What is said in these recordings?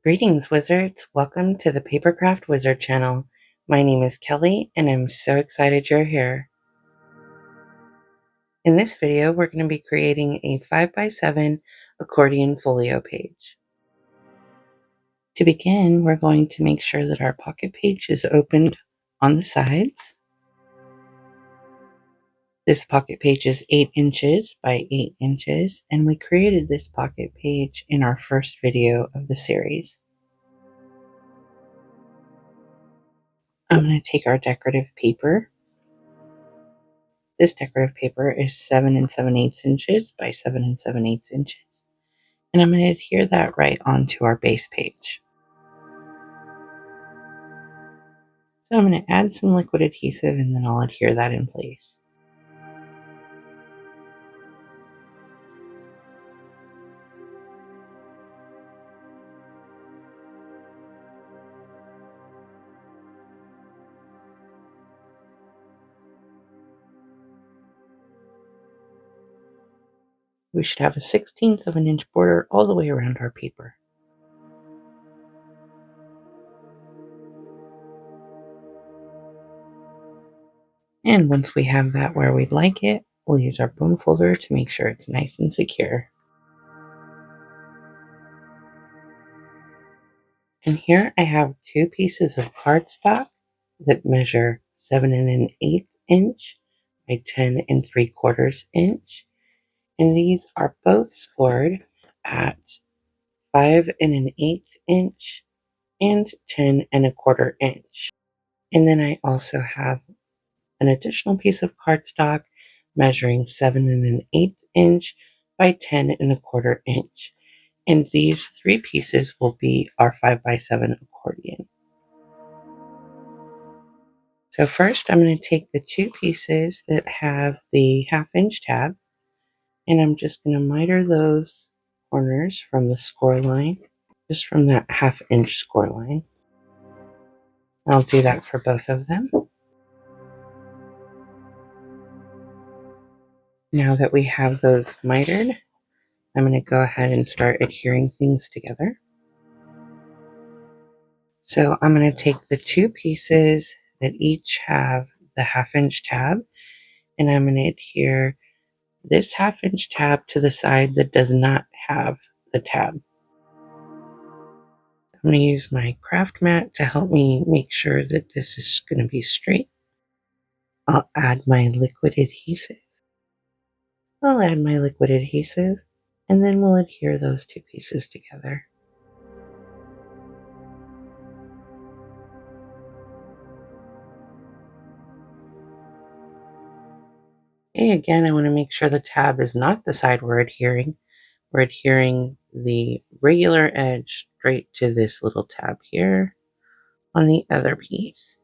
Greetings, wizards! Welcome to the Papercraft Wizard channel. My name is Kelly, and I'm so excited you're here. In this video, we're going to be creating a 5x7 accordion folio page. To begin, we're going to make sure that our pocket page is opened on the sides. This pocket page is 8 inches by 8 inches, and we created this pocket page in our first video of the series. I'm going to take our decorative paper. This decorative paper is 7 7/8 inches by 7 7/8 inches, and I'm going to adhere that right onto our base page. So I'm going to add some liquid adhesive and then I'll adhere that in place. We should have a 1/16 of an inch border all the way around our paper. And once we have that where we'd like it, we'll use our bone folder to make sure it's nice and secure. And here I have 2 pieces of cardstock that measure 7 1/8 inch by 10 3/4 inch. And these are both scored at 5 1/8 inch and 10 1/4 inch. And then I also have an additional piece of cardstock measuring 7 1/8 inch by 10 1/4 inch. And these 3 pieces will be our 5x7 accordion. So first I'm going to take the 2 pieces that have the 1/2 inch tab, and I'm just going to miter those corners from the score line, just from that 1/2 inch score line. I'll do that for both of them. Now that we have those mitered, I'm going to go ahead and start adhering things together. So I'm going to take the 2 pieces that each have the 1/2 inch tab, and I'm going to adhere this 1/2 inch tab to the side that does not have the tab. I'm going to use my craft mat to help me make sure that this is going to be straight. I'll add my liquid adhesive. And then we'll adhere those 2 pieces together. Okay, again, I want to make sure the tab is not the side we're adhering. We're adhering the regular edge straight to this little tab here on the other piece.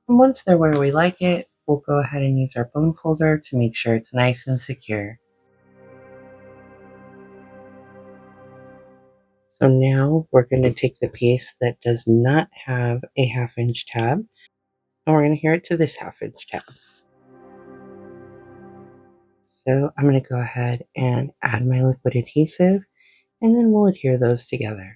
And once they're where we like it, we'll go ahead and use our bone folder to make sure it's nice and secure. So now we're going to take the piece that does not have a 1/2 inch tab, and we're going to adhere it to this 1/2 inch tab. So I'm going to go ahead and add my liquid adhesive, and then we'll adhere those together.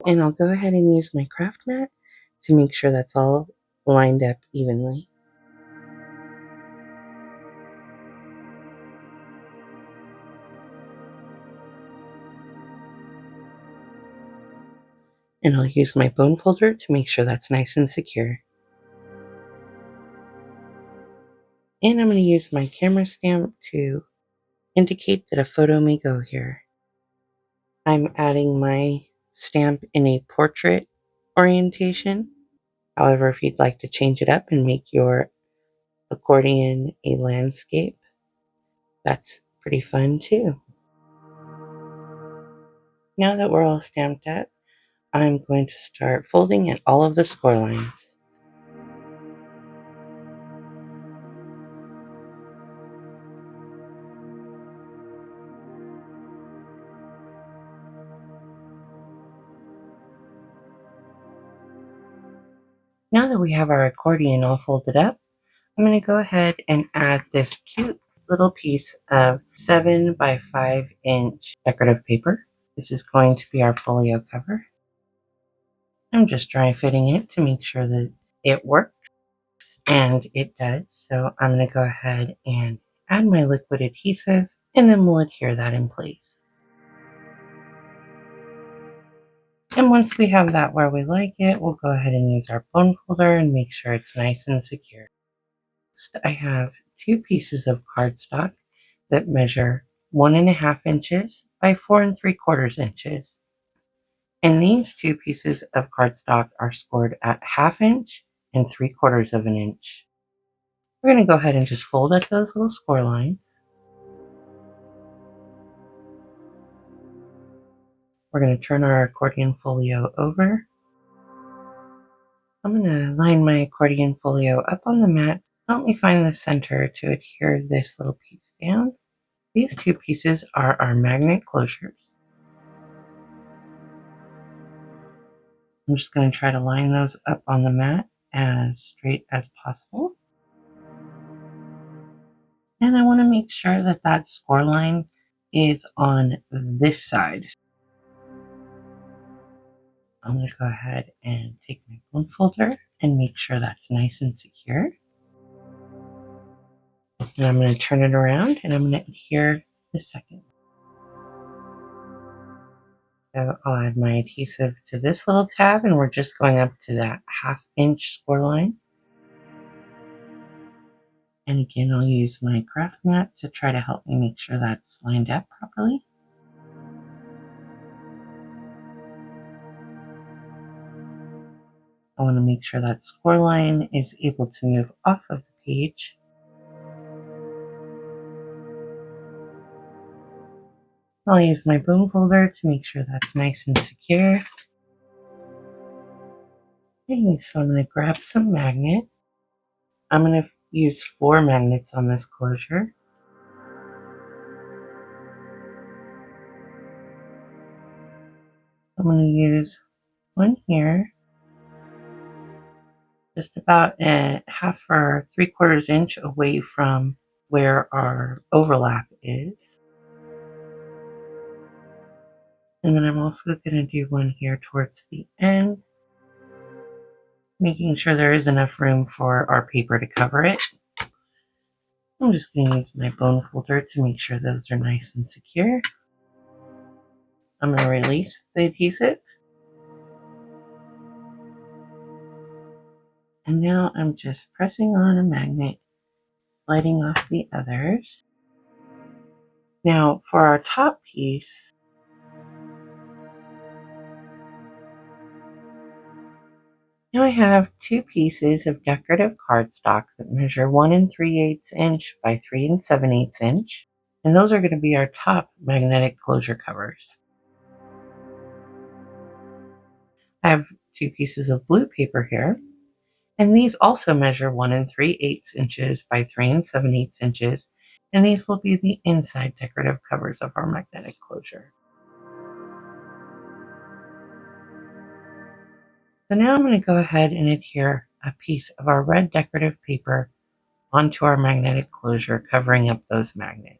And I'll go ahead and use my craft mat to make sure that's all lined up evenly. And I'll use my bone folder to make sure that's nice and secure. And I'm going to use my camera stamp to indicate that a photo may go here. I'm adding my stamp in a portrait orientation. However, if you'd like to change it up and make your accordion a landscape, that's pretty fun too. Now that we're all stamped up, I'm going to start folding at all of the score lines. Now that we have our accordion all folded up, I'm going to go ahead and add this cute little piece of 7 by 5 inch decorative paper. This is going to be our folio cover. I'm just dry fitting it to make sure that it works, and it does. So I'm going to go ahead and add my liquid adhesive, and then we'll adhere that in place. And once we have that where we like it, we'll go ahead and use our bone folder and make sure it's nice and secure. Next, I have 2 pieces of cardstock that measure 1.5 inches by 4 3/4 inches. And these 2 pieces of cardstock are scored at 1/2 inch and 3/4 of an inch. We're going to go ahead and just fold at those little score lines. We're going to turn our accordion folio over. I'm going to line my accordion folio up on the mat. Help me find the center to adhere this little piece down. These 2 pieces are our magnet closures. I'm just going to try to line those up on the mat as straight as possible. And I want to make sure that that score line is on this side. I'm going to go ahead and take my bone folder and make sure that's nice and secure. And I'm going to turn it around and I'm going to adhere the second. So I'll add my adhesive to this little tab, and we're just going up to that 1/2 inch score line. And again, I'll use my craft mat to try to help me make sure that's lined up properly. I want to make sure that score line is able to move off of the page. I'll use my bone folder to make sure that's nice and secure. Okay, so I'm going to grab some magnet. I'm going to use 4 magnets on this closure. I'm going to use one here, just about a 1/2 or 3/4 inch away from where our overlap is. And then I'm also going to do one here towards the end, making sure there is enough room for our paper to cover it. I'm just going to use my bone folder to make sure those are nice and secure. I'm going to release the adhesive. And now I'm just pressing on a magnet, sliding off the others. Now for our top piece, now I have 2 pieces of decorative cardstock that measure 1 3/8 inch by 3 7/8 inch. And those are going to be our top magnetic closure covers. I have 2 pieces of blue paper here, and these also measure 1 3/8 inches by 3 7/8 inches, and these will be the inside decorative covers of our magnetic closure. So now I'm going to go ahead and adhere a piece of our red decorative paper onto our magnetic closure, covering up those magnets.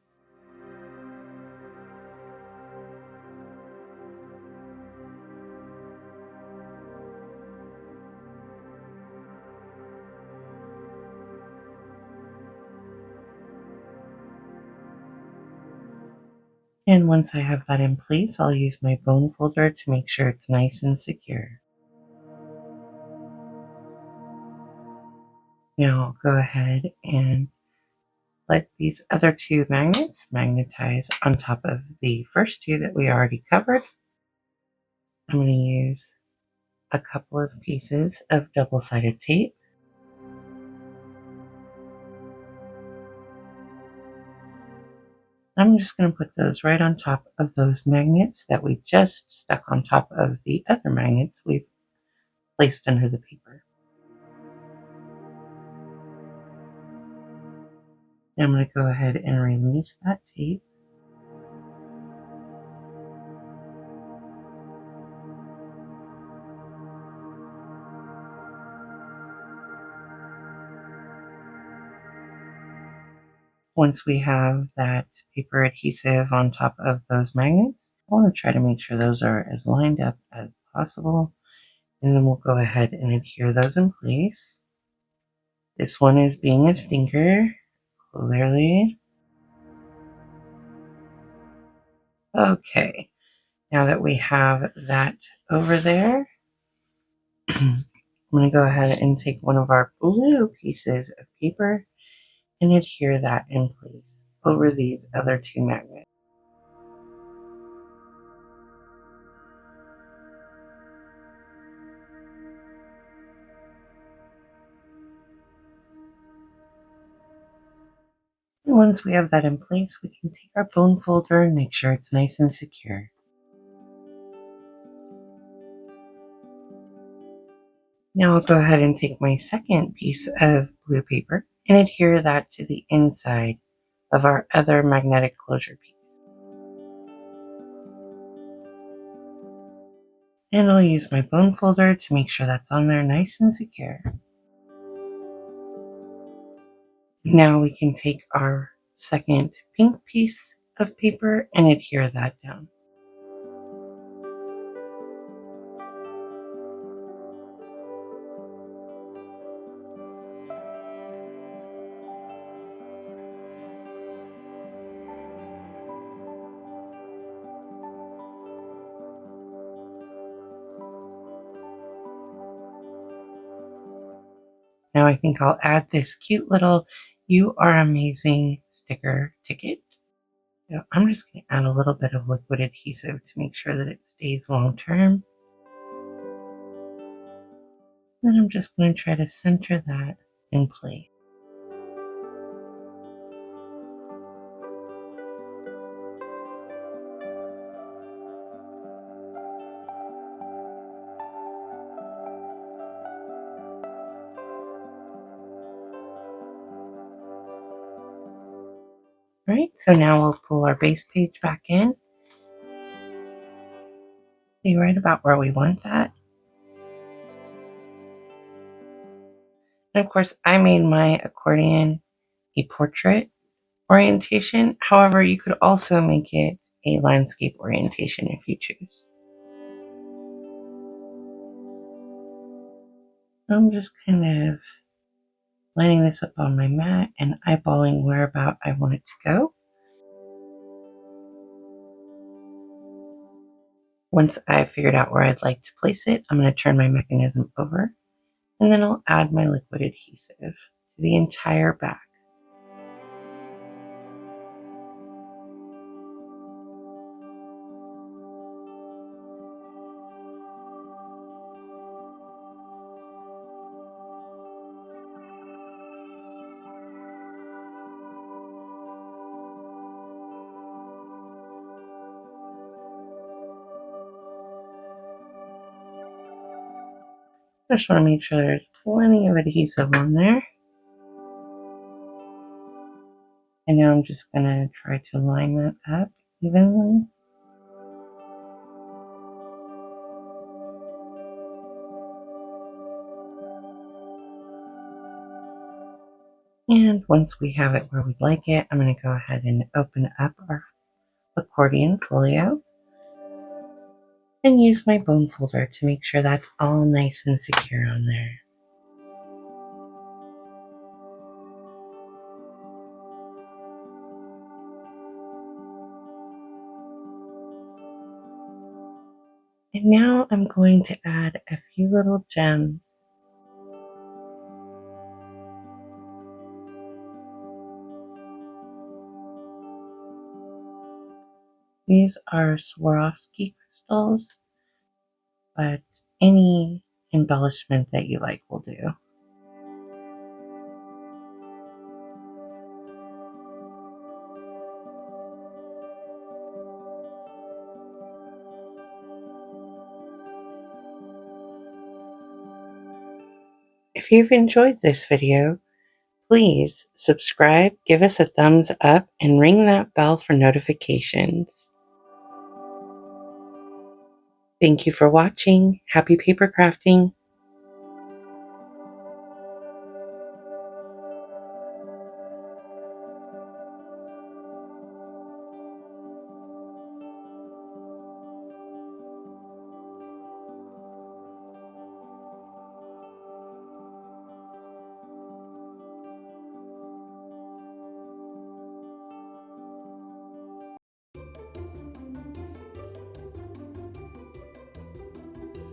And once I have that in place, I'll use my bone folder to make sure it's nice and secure. Now I'll go ahead and let these other 2 magnets magnetize on top of the first 2 that we already covered. I'm going to use a couple of pieces of double-sided tape. I'm just going to put those right on top of those magnets that we just stuck on top of the other magnets we've placed under the paper. Now I'm going to go ahead and release that tape. Once we have that paper adhesive on top of those magnets, I want to try to make sure those are as lined up as possible. And then we'll go ahead and adhere those in place. This one is being a stinker, clearly. Okay, now that we have that over there, I'm going to go ahead and take one of our blue pieces of paper and adhere that in place over these other two magnets. And once we have that in place, we can take our bone folder and make sure it's nice and secure. Now I'll go ahead and take my second piece of blue paper and adhere that to the inside of our other magnetic closure piece. And I'll use my bone folder to make sure that's on there nice and secure. Now we can take our second pink piece of paper and adhere that down. Now I think I'll add this cute little "You Are Amazing" sticker ticket. So I'm just going to add a little bit of liquid adhesive to make sure that it stays long term. Then I'm just going to try to center that in place. Right, so now we'll pull our base page back in. See right about where we want that. And of course, I made my accordion a portrait orientation. However, you could also make it a landscape orientation if you choose. I'm just kind of lining this up on my mat and eyeballing where about I want it to go. Once I've figured out where I'd like to place it, I'm going to turn my mechanism over, and then I'll add my liquid adhesive to the entire back. I just want to make sure there's plenty of adhesive on there. And now I'm just going to try to line that up evenly. And once we have it where we'd like it, I'm going to go ahead and open up our accordion folio and use my bone folder to make sure that's all nice and secure on there. And now I'm going to add a few little gems. These are Swarovski crystals, but any embellishment that you like will do. If you've enjoyed this video, please subscribe, give us a thumbs up, and ring that bell for notifications. Thank you for watching. Happy paper crafting.